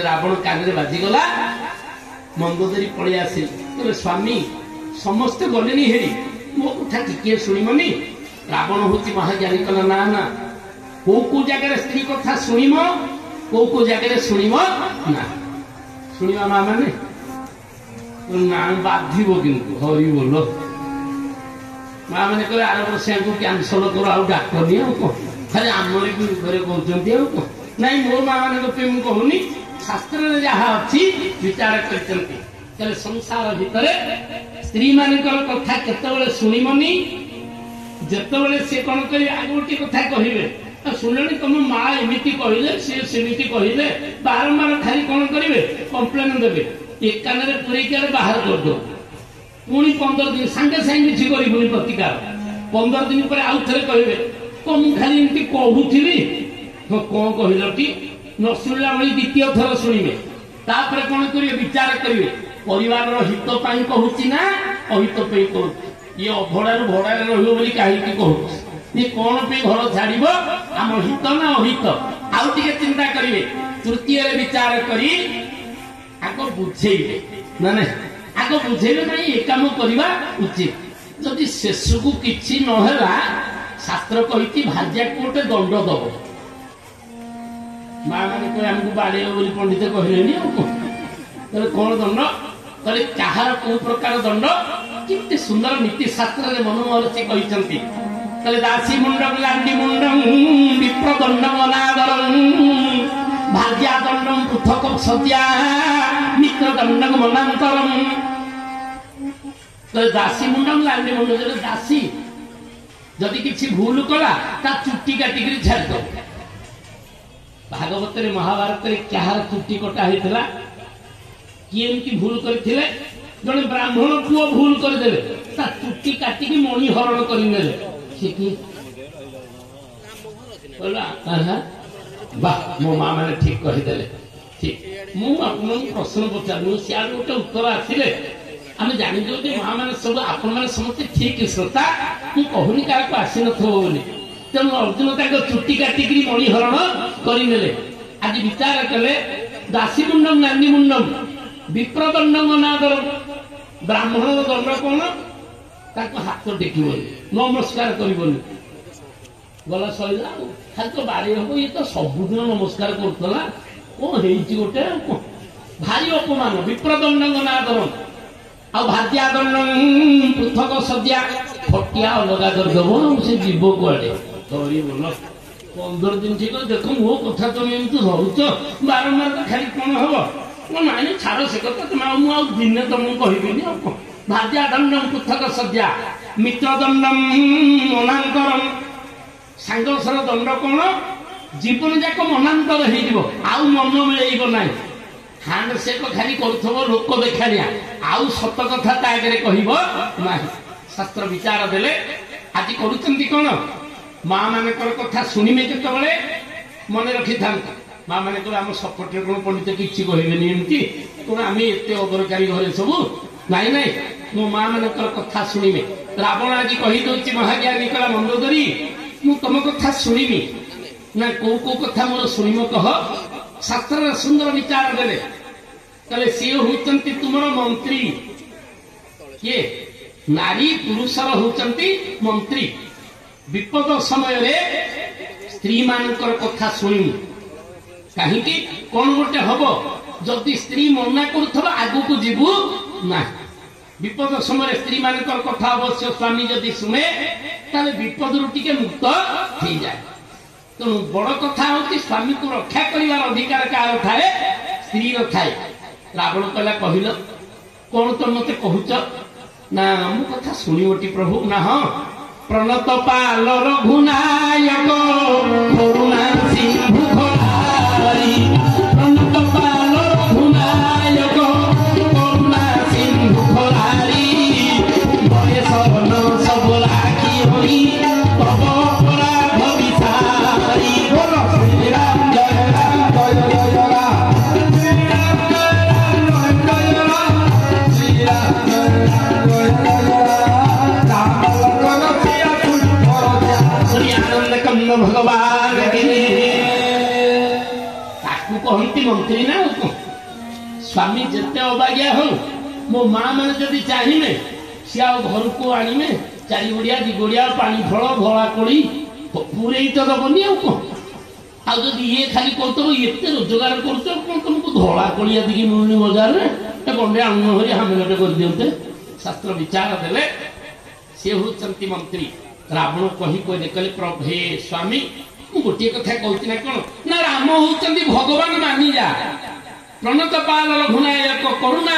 रावण कान में बाजिगला मंदोदरी पड़े आसिल स्वामी समस्ते गले हेरी मो कथा टिके शुणमनि रावण हूँ महाज्ञानी कला ना ना को जगह स्त्री कथा शुणम को जगह शुणम ना शुणा माँ मैंने ना बाधिब कि हरी बोल माँ मैंने कहे आर वर्ष कैंसल कर आ डाकनी खाली आमरी भी घरे कहते नाई मोर माँ मान कहूनी शास्त्र में जहाँ अच्छी विचार कर संसार भितर स्त्री मान कथा केतबले शुणमनि जितेबले सी कौन कर आगे गोटे कथा कहे शुणनी तुम माँ एमती कहले सीमती कहले बारंबार खाली कौन करेंगे कम्प्लेन देवे एक कान पूरे बाहर कर दो पुणी 15 दिन सांगे सांगे किसी कर प्रतिकार 15 दिन पर आउ थे कहे तो मुझे खाली एमती कहूली तो कौन कहलटी न शुणला भाई द्वितीय थर शुणे तापर कौन करेंगे विचार करेंगे परिवार हित कहूँ ना अहित कहूँ ये अभड़ार भड़ार रही कहीं कहूँ ये कौन पे घर छाड़ आम हित ना अहित आउ टे चिंता करेंगे तृतीय विचार करी आग बुझेबे ना ना आग बुझेबे ना ये कम करवा उचित जदि शेष को किसी नहला शास्त्र कही भाज्या को गोटे दंड दब माँ मैंने कहे आमको बाड़े बोली पंडित कहले कौन दंड कहले कहार कौ प्रकार दंड कितने सुंदर नीति शास्त्र मनोहर से कहते कहले दासी मुंडम लांडी मुंडम विप्र दंडम अनादरम भाज्या दंडम पृथक सत्या मित्र दंडम मनांतरम कहले दासी मुंडम लांडी मुंडम दासी जदि किसी भूल कला ता चुट्टी काटिक छाड़ भागवत महाभारत कहार चुट्टी कटा होता किए एमती भूल करते जड़े ब्राह्मण पुओ भूल करदे चुट्टी काटिक मणि हरण कर मो माँ मैंने ठीक कहीदे ठीक मुझे प्रश्न पचार सियाड़ गोटे उत्तर आसिले आम जानी माँ मैंने सब आपण मैंने समस्त ठीक श्रोता मुझे कहूनी क्या आसी नोली तेणु अर्जुन तक चुट्टी काटिक मणि हरण करे आज विचार कले दासी मुंडम नांदी मुंडम विप्रदंडम अनादरम ब्राह्मण दंड कौन हाथ टेकबनी नमस्कार करबनी गला सैला खाली तो बाड़ी हम ये तो सबुदिन नमस्कार करूला कौन गोटे भारी अपमान विप्रदंडम अनादरम आ भाज्या दंडम पृथक सद्या फटिया अलगा करदेव से जीव कड़े धरी बोल 15 दिन ठीक देख मो कथा तुम एमती धरुच बारंबार तो खाली कौन हम नानी छाड़ से कथा तुम दिन तुमको कहबी भाज्या दंडम पृथक सद्या मित्र दंडम मनांतरम सांगसर दंड कौन जीवन जाक मनांतर हो मन मिल ना हैंडसेक खाली कर लोक देखाणिया आउ सत कथा आगे कह शास्त्र विचार देले आज करुँच कौन माँ मान कथा शुणिमे केतबले मन रखी था माँ मान आम सपटे कौन पंडित किसी कहबेनि एमती कौन आम एत अदरकारी घरे सब नाई नाई मो माँ मान कथा शुणिमे रावण आज कहीदे महाज्ञानी कला मंदोदरी मु तुम कथा शुणिमी ना को कथा मोर शुणिम कह शास्त्र सुंदर विचार देले कहले सी होती तुम मंत्री किए नारी पुरुषर होती मंत्री विपद समय स्त्री मानकर कथा शुणु कहीं कौन गोटे हम जदि स्त्री मना कर आगु को जीवु ना विपद समय स्त्री मानकर कथा अवश्य स्वामी जदि शुणे ताले विपद टे मुक्त हो जाए। तेणु बड़ कथा हूँ स्वामी को रक्षा कर अधिकार कार थाए स्त्री थाए। रावण कहला कहल कौन तो मत कहूच ना मो कथा शुणोटी प्रभु ना हाँ प्रणत पाल रघुनायक करुणा सिंधु खरारी प्रणत पाल रघुनायक करुणा सिंधु खरारी बयस न सब राखी हरि तब अपराध विसारी बोलो श्री राम जय राम जय जय राम श्री राम जय राम जय राम श्री राम जय राम आनंद कंद भगवान कहती मंत्री ना स्वामी जिते अबाज्ञा हो मो माँ मैंने जदि चाहिए सी घर को आने चारि गोड़िया दिगोड़िया पानी फल धला कोड़ी पूरे तो दबनी आदि ये खाली कहते एत रोजगार कर तुमको धला कोड़िया दिखी मिलूनी बजार में गंडे आनु हरी हामिलटे कर दिंते शास्त्र विचार देले सी होती मंत्री। रावण कही कहले कहले प्रभे स्वामी गोटे कथा कहती ना कौन ना राम होती भगवान मानी जा प्रणत पाल रघुनायक करुणा